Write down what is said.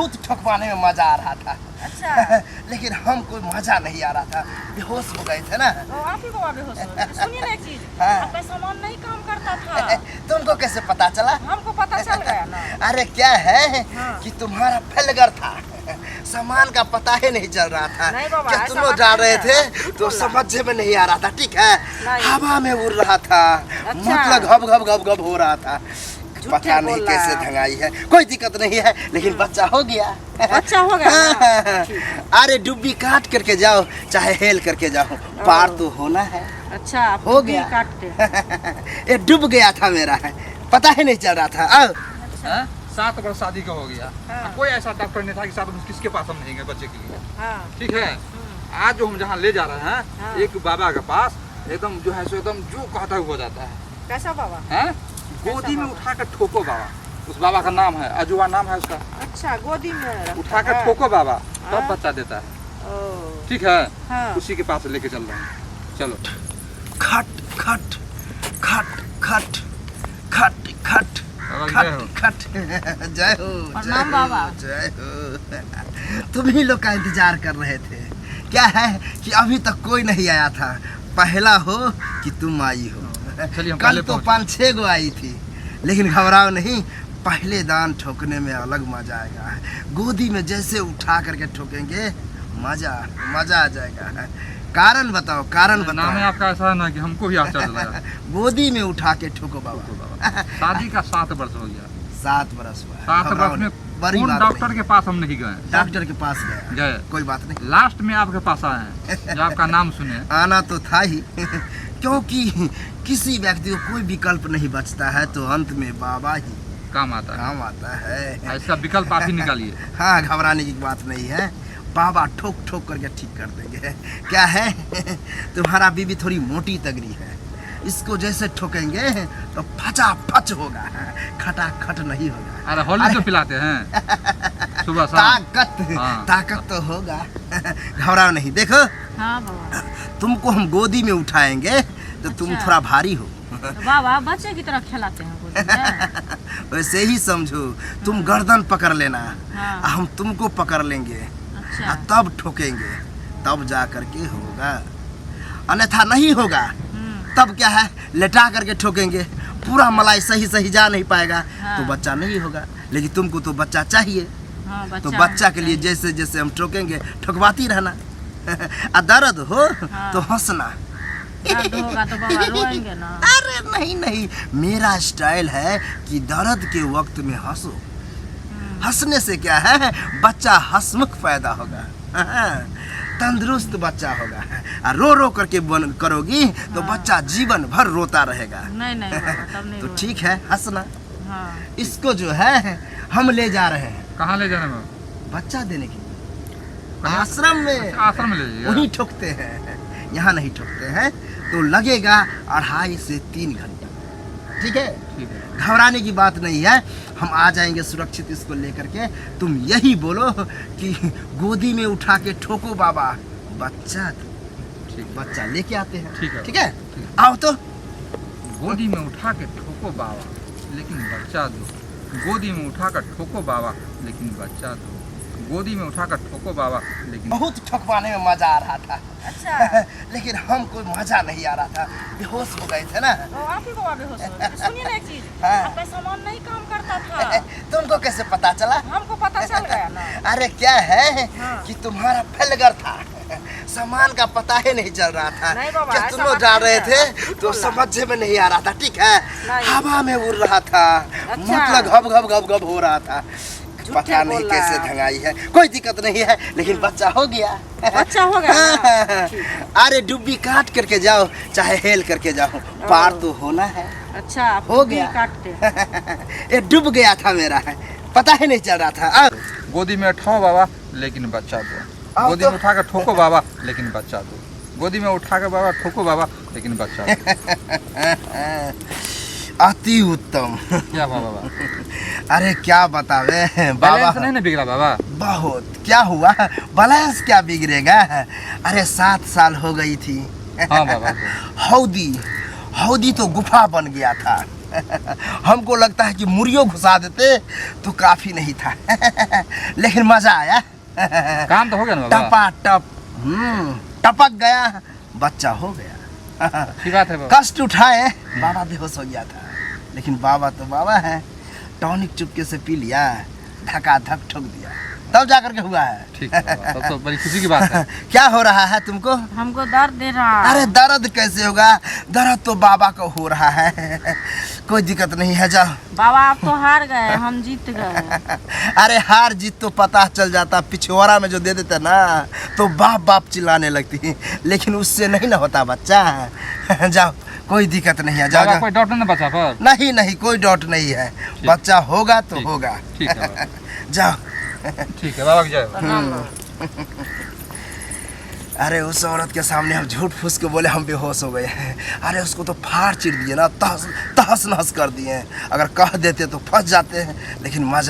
बहुत ठोकवाने में मजा आ रहा था। अच्छा। लेकिन हमको मजा नहीं आ रहा था, बेहोश हो गए थे ना। आप ही बाबा बेहोश हो गए। सुनिए ना एक चीज, हाँ। आपका सामान नहीं काम करता था। तुमको कैसे पता चला? हमको पता चल गया ना। अरे क्या है हाँ। कि तुम्हारा फेलगर था, सामान का पता ही नहीं चल रहा था। नहीं बाबा, क्या ऐसा तुम लोग बात जा नहीं रहे है। थे तो समझ में नहीं आ रहा था, ठीक है? नहीं। हवा में उड़ रहा था, मतलब घब घब घब घब हो रहा था। पता नहीं बोल रहा कैसे है। धंगाई है, कोई दिक्कत नहीं है, लेकिन बच्चा हो गया। बच्चा हो गया ना? ठीक है। अरे डुब्बी काट करके जाओ चाहे हेल करके जाओ, पार तो होना है। अच्छा, आप हो भी गया। काटते। ये डूब गया था मेरा, पता ही नहीं चल रहा था। अब हाँ? 7 वर्ष शादी का हो गया। हाँ। कोई ऐसा डॉक्टर नहीं था कि 7 वर्ष किसके पास हम नहीं गए बच्चे के लिए। हाँ। ठीक है, आज जो हम जहाँ ले जा रहे हैं, हाँ। एक बाबा के पास एकदम जो है सो एकदम जो कहता है हो जाता है। कैसा बाबा? हैं? गोदी में बाबा? उठा कर ठोको बाबा। उस बाबा का नाम है अजुआ, नाम है उसका। अच्छा, गोदी में रखा उठा कर है। ठोको बाबा, तब हाँ। बच्चा देता है। ओ, ठीक है, हाँ। उसी के पास लेके चल रहे हैं। चलो। खट खट खट खट खट खट जय हो। खट खट। जय हो, प्रणाम बाबा। जय हो। तुम ही लोग का इंतजार कर रहे थे। क्या है कि अभी तक कोई नहीं आया था, पहला हो कि तुम आई हो। चलिए हम कल पहले तो पहुंचे। 5-6 गो आई थी, लेकिन घबराओ नहीं, पहले दान ठोकने में अलग मजा आएगा। गोदी में जैसे उठा करके ठोकेंगे, मजा मजा आ जाएगा। कारण बताओ, कारण नाम है बताओ। आपका ऐसा है ना कि हमको भी आश्चर्य लगा। गोदी में उठा के ठोको बाबा। शादी का 7 वर्ष हो गया। 7 बरस हुआ है। 7 घबराओ वर्ष में नहीं, बड़ी कौन बात डॉक्टर नहीं। के पास हम नहीं गए। डॉक्टर के पास गया, गए। कोई बात नहीं। लास्ट में आपके पास आए हैं, जो आपका नाम सुने। आना तो था ही क्योंकि किसी व्यक्ति को कोई विकल्प नहीं बचता है, तो अंत में बाबा ही काम आता है। काम आता है। इसका विकल्प आप ही निकालिए। हाँ, घबराने की बात नहीं है, बाबा ठोक ठोक करके ठीक कर देंगे। क्या है तुम्हारा बीबी थोड़ी मोटी तगड़ी है, इसको जैसे ठोकेंगे तो फटाफट होगा, खटाखट नहीं होगा। अरे होली तो पिलाते हैं सुबह शाम। हाँ। ताकत तो होगा। घबराओ नहीं। देखो, हाँ बाबा। तुमको हम गोदी में उठाएंगे तो तुम अच्छा। थोड़ा भारी हो। तो बाबा बच्चे की तरह खिलाते हैं गोदी में। वैसे ही समझो, तुम गर्दन पकड़ लेना, हाँ। हम तुमको पकड़ लेंगे, अच्छा। तब ठोकेंगे, तब जा करके होगा, अन्यथा नहीं होगा। तब क्या है, लेटा करके ठोकेंगे, पूरा मलाई सही सही जा नहीं पाएगा, हाँ। तो बच्चा नहीं होगा। लेकिन तुमको तो बच्चा चाहिए, हाँ, तो बच्चा के लिए जैसे जैसे हम ठोकेंगे, ठोकवाती रहना। और दर्द हो हाँ। तो हंसना। दर्द होगा तो बाबा रोएंगे ना। अरे नहीं नहीं, मेरा स्टाइल है कि दर्द के वक्त में हंसो। हंसने से क्या है, बच्चा हंसमुख पैदा होगा, तंदुरुस्त बच्चा होगा। और रो रो करके करोगी तो बच्चा जीवन भर रोता रहेगा। नहीं नहीं बाबा, तब नहीं तो रोएंगे। ठीक है, हंसना। हाँ। इसको जो है हम ले जा रहे हैं कहाँ ले जाने में? बच्चा देने के लिए, आश्रम में। आश्रम में ले जाइएगा। वहीं ठोकते हैं, यहाँ नहीं ठोकते हैं। तो लगेगा 2.5 से 3 घंटा। ठीक है, ठीक है। घबराने की बात नहीं है, हम आ जाएंगे सुरक्षित इसको लेकर के। तुम यही बोलो कि गोदी में उठा के ठोको बाबा, बच्चा दो। ठीक। बच्चा लेके आते हैं। ठीक है। ठीक है, ठीक। आओ तो। गोदी में उठा के ठोको बाबा, लेकिन बच्चा दो। गोदी में उठा कर ठोको बाबा, लेकिन बच्चा दो। गोदी में उठा कर ठोको बाबा, लेकिन बहुत ठोकवाने में मजा आ रहा था। अच्छा। लेकिन हमको मजा नहीं आ रहा था, बेहोश हो गए थे ना। आप ही बाबा बेहोश हो गए। सुनिए ना एक चीज, हाँ। आपका सामान नहीं काम करता था। तुमको कैसे पता चला? हमको पता चल गया ना। अरे क्या है हाँ। कि तुम्हारा फेलगर था, सामान का पता ही नहीं चल रहा था। नहीं बाबा, क्या ऐसा तुम लोग बात जा नहीं रहे है। थे तो समझ में नहीं आ रहा था, ठीक है? नहीं। हवा में उड़ रहा था, मतलब घब घब घब घब हो रहा था। पता नहीं बोल रहा कैसे है। धंगाई है, कोई दिक्कत नहीं है, लेकिन बच्चा हो गया। बच्चा हो गया ना? ठीक। अरे डुब्बी काट करके जाओ चाहे हेल करके जाओ, पार तो होना है। अच्छा, आप हो भी गया। काटते। ये डूब गया था मेरा, पता ही नहीं चल रहा था। अब गोदी में उठाओ बाबा, लेकिन बच्चा दो। आओ गोदी तो। में उठा कर ठोको बाबा, लेकिन बच्चा दो। गोदी में उठा कर बाबा ठोको बाबा, लेकिन बच्चा दो। अति उत्तम। क्या बाबा? अरे क्या बतावे बाबा, बैलेंस नहीं ना बिगड़ा बाबा? बहुत। क्या हुआ, बैलेंस क्या बिगड़ेगा? अरे 7 साल हो गई थी। हाँ बाबा। हौदी हौदी तो गुफा बन गया था। हमको लगता है कि मुर्गियों घुसा देते तो काफी नहीं था। लेकिन मजा आया। काम तो हो गया ना बाबा। टपा टप टपक गया, बच्चा हो गया। अच्छी बात है बाबा। कष्ट उठाए, बाबा बेहोश हो गया था, लेकिन बाबा तो बाबा है, टॉनिक चुपके से पी लिया, धका धक ठोक दिया, तब जाकर के हुआ है। ठीक है बाबा, तब तो बड़ी खुशी की बात है। क्या हो रहा है तुमको? हमको दर्द दे रहा है। अरे दर्द कैसे होगा, दर्द तो बाबा को हो रहा है। कोई दिक्कत नहीं है, जाओ। बाबा आप तो हार गए, हम जीत गए। अरे हार जीत तो पता चल जाता, पिछवाड़ा में जो दे देते ना तो बाप बाप चिल्लाने लगती, लेकिन उससे नहीं ना होता बच्चा। जाओ, कोई दिक्कत नहीं है, जाओ बाबा जाओ। कोई डॉक्टर ने बचा पर? नहीं नहीं, कोई डाउट नहीं है, बच्चा होगा तो ठीक, होगा। ठीक है बाबा। जाओ। ठीक है बाबा की जय। अरे उस औरत के सामने हम झूठ फूस के बोले हम बेहोश हो गए हैं। अरे उसको तो फाड़ चिर दिए ना, तहस तहस नहस कर दिए। अगर कह देते तो फंस जाते हैं, लेकिन मजा